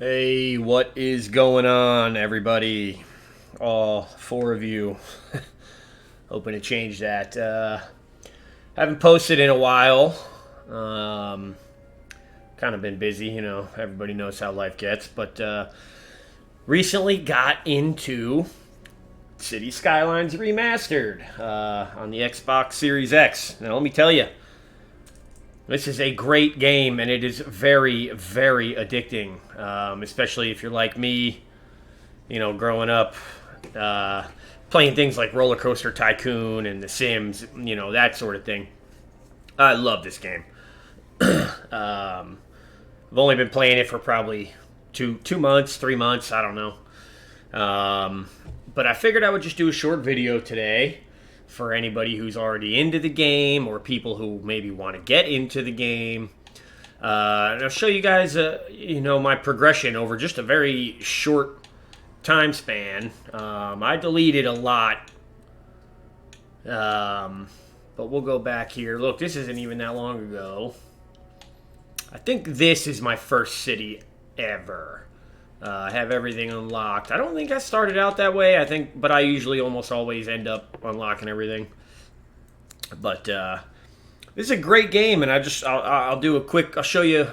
Hey, what is going on, everybody? All four of you. Hoping to change that. Haven't posted in a while. Um, kind of been busy, everybody knows how life gets. But recently got into City Skylines Remastered on the Xbox Series X. Now, let me tell you, this is a great game, and it is very, very addicting, especially if you're like me, growing up, playing things like Roller Coaster Tycoon and The Sims, that sort of thing. I love this game. I've only been playing it for probably 2 months, 3 months, I don't know. But I figured I would just do a short video today for anybody who's already into the game or people who maybe want to get into the game. And I'll show you guys, my progression over just a very short time span. I deleted a lot, but we'll go back here. Look, this isn't even that long ago. I think this is my first city ever. I have everything unlocked. I don't think I started out that way. But I usually almost always end up unlocking everything. But this is a great game, and I'll do a quick. I'll show you,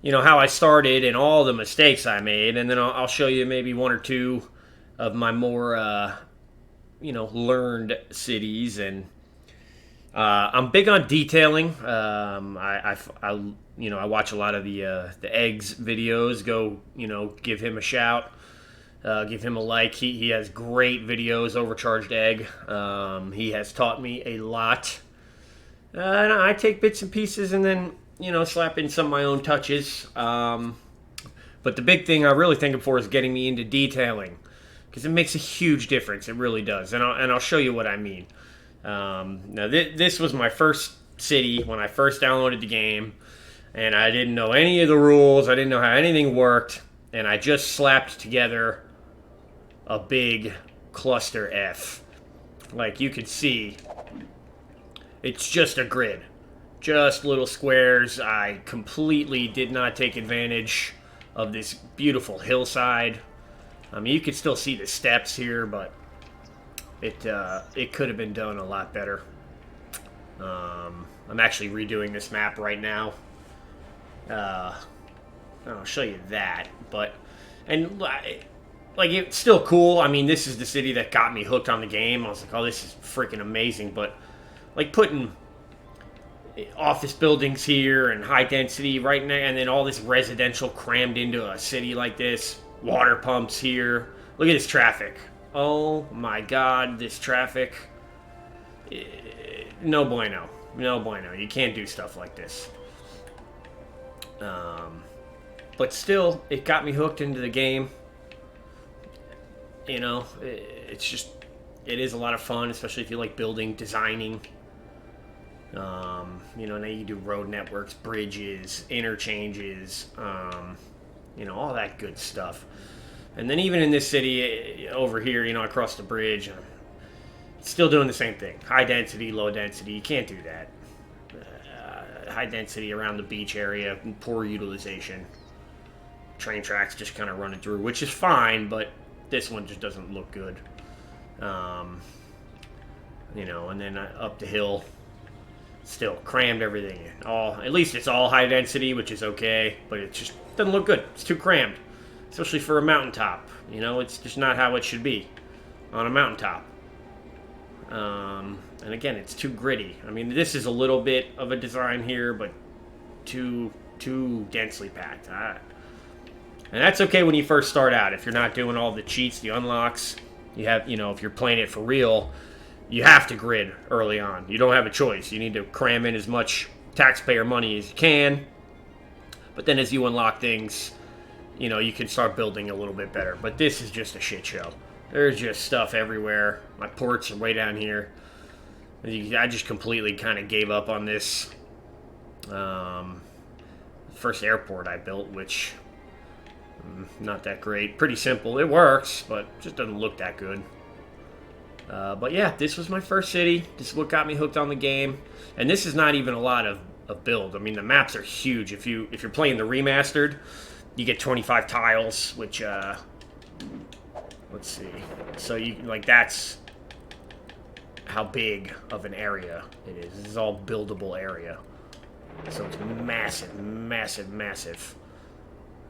how I started and all the mistakes I made, and then I'll show you maybe one or two of my more, learned cities. And I'm big on detailing. I watch a lot of the Eggs videos. Go, give him a shout. Give him a like. He has great videos, Overcharged Egg. He has taught me a lot. And I take bits and pieces and then, slap in some of my own touches. But the big thing I really thank him for is getting me into detailing. Because it makes a huge difference. It really does. And I'll show you what I mean. Now, this was my first city when I first downloaded the game. And I didn't know any of the rules. I didn't know how anything worked. And I just slapped together a big cluster F. Like you could see, it's just a grid. Just little squares. I completely did not take advantage of this beautiful hillside. I mean, you could still see the steps here, but it could have been done a lot better. I'm actually redoing this map right now. I'll show you that, it's still cool. I mean, this is the city that got me hooked on the game. I was like, oh, this is freaking amazing. But like putting office buildings here and high density right now, and then all this residential crammed into a city like this, water pumps here. Look at this traffic. Oh my God, this traffic. No bueno. No bueno. You can't do stuff like this. But still, it got me hooked into the game. It is a lot of fun, especially if you like building, designing. Now you can do road networks, bridges, interchanges, all that good stuff. And then even in this city over here, across the bridge, it's still doing the same thing. High density, low density. You can't do that. High density around the beach area, poor utilization. Train tracks just kind of running through, which is fine, but this one just doesn't look good. And then up the hill, still crammed everything in. At least it's all high density, which is okay, but it just doesn't look good. It's too crammed, especially for a mountaintop. It's just not how it should be on a mountaintop. And again, it's too gritty. I mean, this is a little bit of a design here, but too densely packed. And that's okay when you first start out. If you're not doing all the cheats, the unlocks, you have, if you're playing it for real, you have to grid early on. You don't have a choice. You need to cram in as much taxpayer money as you can. But then as you unlock things, you can start building a little bit better. But this is just a shit show. There's just stuff everywhere. My ports are way down here. I just completely kind of gave up on this. First airport I built, which not that great. Pretty simple. It works, but just doesn't look that good. But yeah, this was my first city. This is what got me hooked on the game. And this is not even a lot of build. I mean, the maps are huge. If you're playing the remastered, You get 25 tiles, which, let's see. So you, like, that's how big of an area it is. This is all buildable area. So it's massive, massive, massive.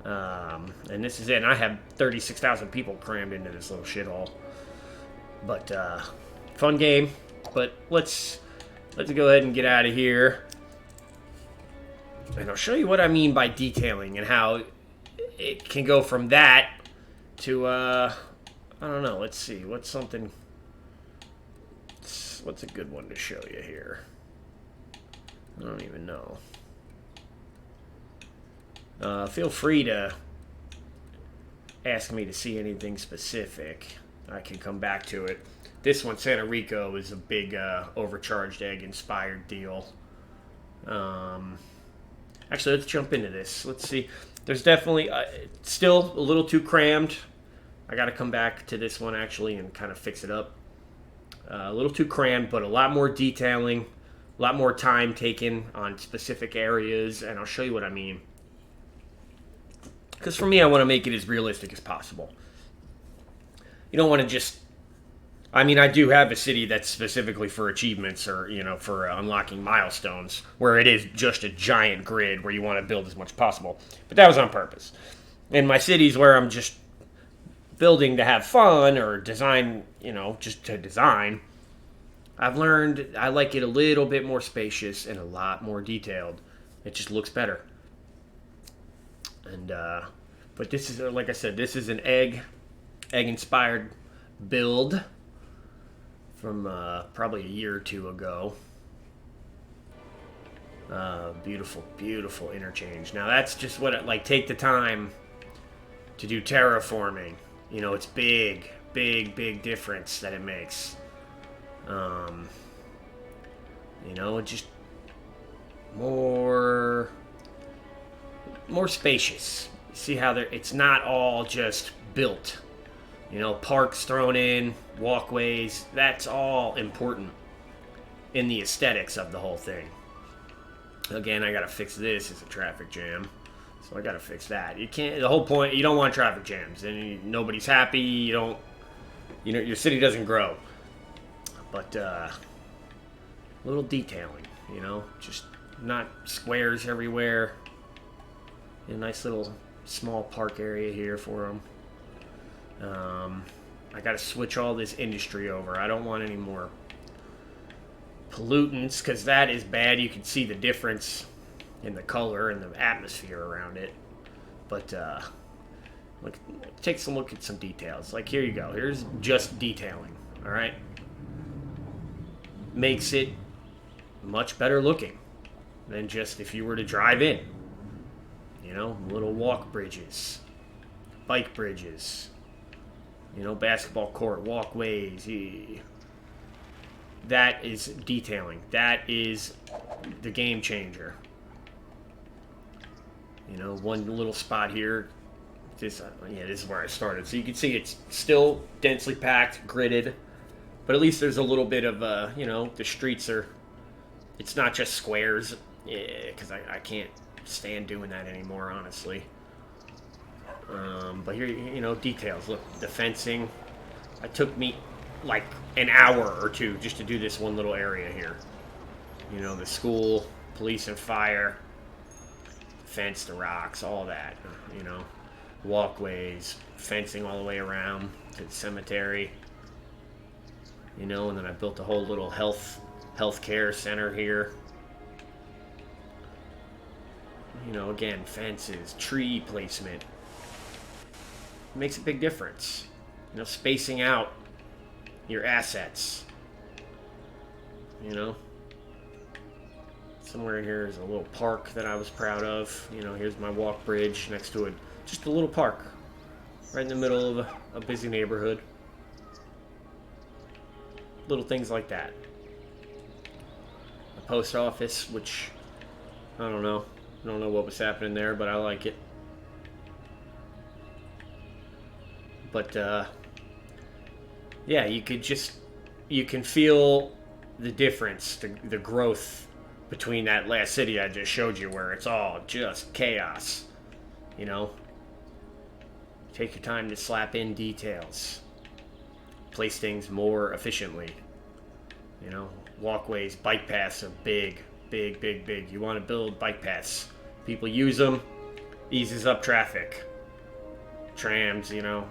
And this is it. And I have 36,000 people crammed into this little shithole. But, fun game. But let's go ahead and get out of here. And I'll show you what I mean by detailing and how it can go from that to, I don't know. Let's see. What's a good one to show you here? I don't even know. Feel free to ask me to see anything specific. I can come back to it. This one, Santa Rico, is a big overcharged egg-inspired deal. Actually, let's jump into this. Let's see. There's definitely still a little too crammed. I got to come back to this one, actually, and kind of fix it up. A little too crammed, but a lot more detailing, a lot more time taken on specific areas, and I'll show you what I mean. Because for me, I want to make it as realistic as possible. You don't want to just... I mean, I do have a city that's specifically for achievements or, you know, for unlocking milestones, where it is just a giant grid where you want to build as much as possible. But that was on purpose. In my cities where I'm just building to have fun or design, you know, just to design, I've learned I like it a little bit more spacious and a lot more detailed. It just looks better. And, but this is, like I said, this is an egg-inspired build from probably a year or two ago. Beautiful, beautiful interchange. Now that's just what it, like, take the time to do terraforming. You know, it's big, big, big difference that it makes. You know, just more spacious. See how it's not all just built. You know, parks thrown in, walkways, that's all important in the aesthetics of the whole thing. Again, I gotta fix this. It's a traffic jam. So I gotta fix that. You can't, the whole point, you don't want traffic jams. And nobody's happy, you know, your city doesn't grow. But, little detailing, you know, just not squares everywhere. A nice little small park area here for them. I got to switch all this industry over. I don't want any more pollutants because that is bad. You can see the difference in the color and the atmosphere around it. But look, take some look at some details. Like here you go. Here's just detailing. All right, makes it much better looking than just if you were to drive in. You know, little walk bridges, bike bridges. You know, basketball court, walkways. That is detailing. That is the game changer. You know, one little spot here. This is where I started. So you can see it's still densely packed, gridded. But at least there's a little bit of, you know, the streets are... It's not just squares. Yeah, because I can't stand doing that anymore, honestly. But here, you know, details. Look, the fencing. It took me like an hour or two just to do this one little area here. You know, the school, police and fire, fence, the rocks, all that. You know, walkways, fencing all the way around to the cemetery. You know, and then I built a whole little healthcare center here. You know, again, fences, tree placement. Makes a big difference. You know, spacing out your assets. You know, somewhere in here is a little park that I was proud of. You know, here's my walk bridge next to it. Just a little park right in the middle of a busy neighborhood. Little things like that. The post office, which I don't know what was happening there, but I like it. But, yeah, you can feel the difference, the growth between that last city I just showed you where it's all just chaos, you know? Take your time to slap in details. Place things more efficiently. You know, walkways, bike paths are big. You want to build bike paths. People use them, eases up traffic. Trams, you know,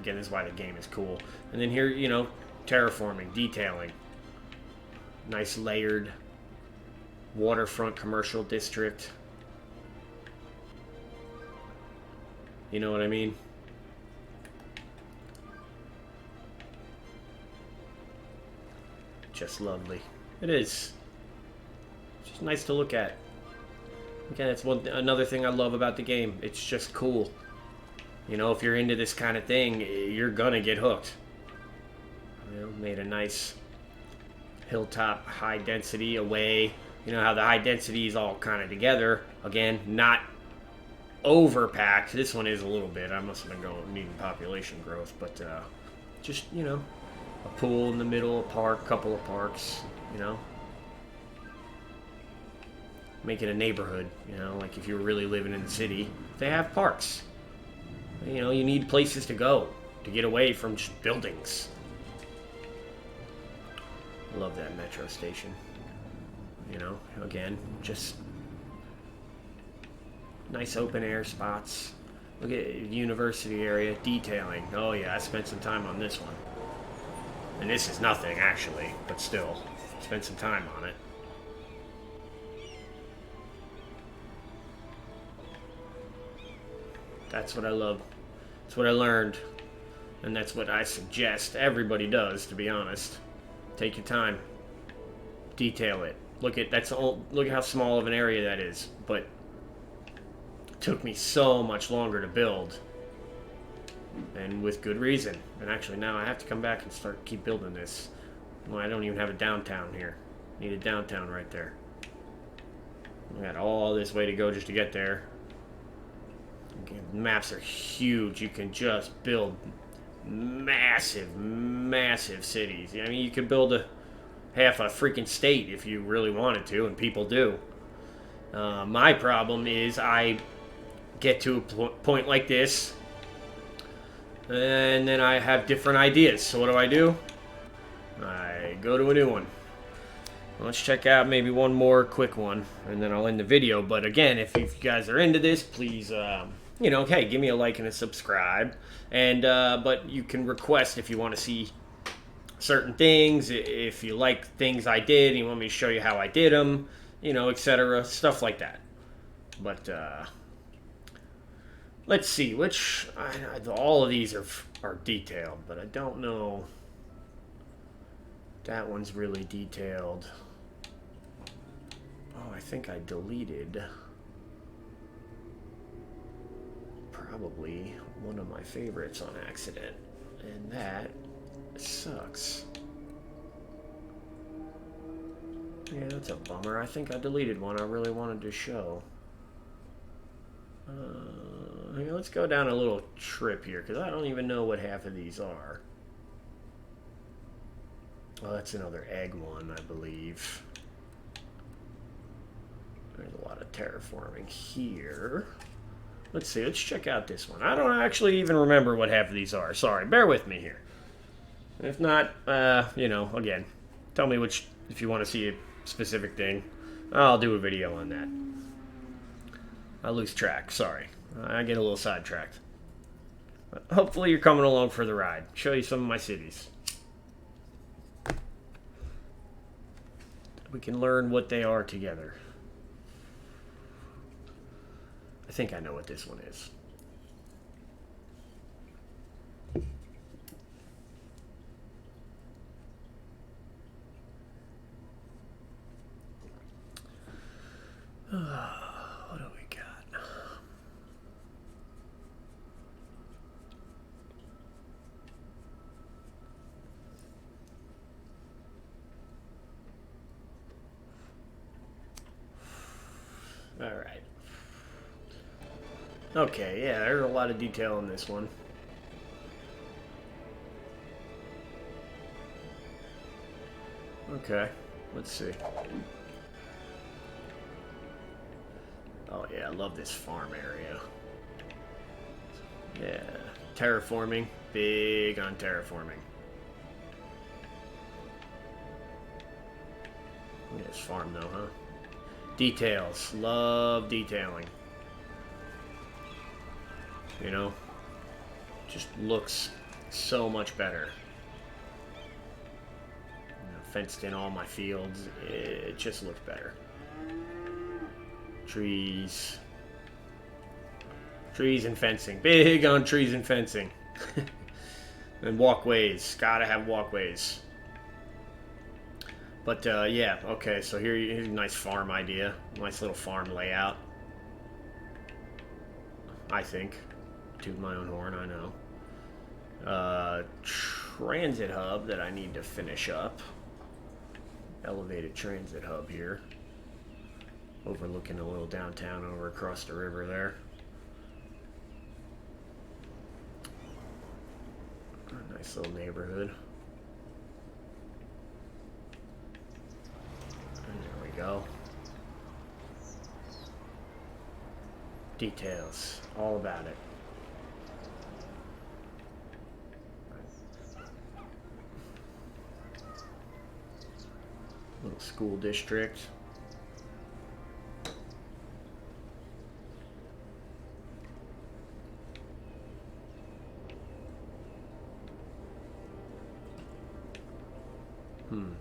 again, this is why the game is cool. And then here, you know, terraforming, detailing. Nice layered waterfront commercial district. You know what I mean? Just lovely. It is. It's just nice to look at. Again, that's another thing I love about the game. It's just cool. You know, if you're into this kind of thing, you're gonna get hooked. You know, made a nice hilltop high density away. You know how the high density is all kind of together. Again, not overpacked. This one is a little bit. I must have been needing population growth, but just, you know, a pool in the middle, a park, couple of parks, you know. Make it a neighborhood, you know, like if you were really living in the city, they have parks. You know, you need places to go to get away from just buildings. I love that metro station. You know, again, just nice open air spots. Look at university area, detailing. Oh yeah, I spent some time on this one. And this is nothing, actually, but still, spent some time on it. That's what I love. That's what I learned. And that's what I suggest everybody does, to be honest. Take your time. Detail it. Look at how small of an area that is. But it took me so much longer to build. And with good reason. And actually now I have to come back and keep building this. Well, I don't even have a downtown here. Need a downtown right there. I got all this way to go just to get there. Again, maps are huge. You can just build massive cities. I mean, you could build half a freaking state if you really wanted to, and people do. My problem is I get to a point like this, and then I have different ideas. So what do? I go to a new one. Let's check out maybe one more quick one, and then I'll end the video. But again, if you guys are into this, please, you know, hey, give me a like and a subscribe. And but you can request if you want to see certain things, if you like things I did, and you want me to show you how I did them, you know, etc., stuff like that. But let's see, all of these are detailed, but I don't know. That one's really detailed. Oh, I think I deleted probably one of my favorites on accident, and that sucks. Yeah, that's a bummer. I think I deleted one I really wanted to show. Let's go down a little trip here, because I don't even know what half of these are. Oh, that's another egg one, I believe. There's a lot of terraforming here. Let's see, let's check out this one. I don't actually even remember what half of these are. Sorry, bear with me here. If not, you know, again, tell me if you want to see a specific thing. I'll do a video on that. I lose track, sorry. I get a little sidetracked. But hopefully you're coming along for the ride. Show you some of my cities. We can learn what they are together. I think I know what this one is. What do we got? All right. Okay, yeah, there's a lot of detail in this one. Okay, let's see. Oh yeah, I love this farm area. Yeah, terraforming. Big on terraforming. Look at this farm though, huh? Details. Love detailing. You know? Just looks so much better. You know, fenced in all my fields. It just looks better. Trees. Trees and fencing. Big on trees and fencing. And walkways. Gotta have walkways. But, yeah, okay, so here's a nice farm idea. Nice little farm layout. I think. Toot my own horn, I know. Transit hub that I need to finish up. Elevated transit hub here. Overlooking a little downtown over across the river there. A nice little neighborhood. There we go. Details. All about it. Little school district.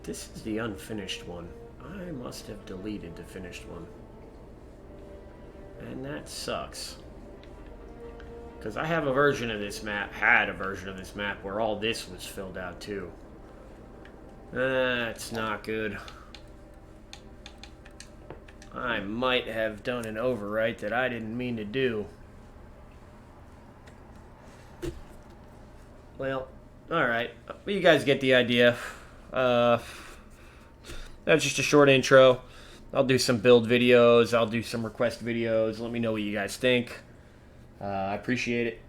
This is the unfinished one. I must have deleted the finished one. And that sucks. Because I have a version of this map, had a version of this map where all this was filled out too. That's not good. I might have done an overwrite that I didn't mean to do. Well, alright. Well, you guys get the idea. That's just a short intro. I'll do some build videos. I'll do some request videos. Let me know what you guys think. I appreciate it.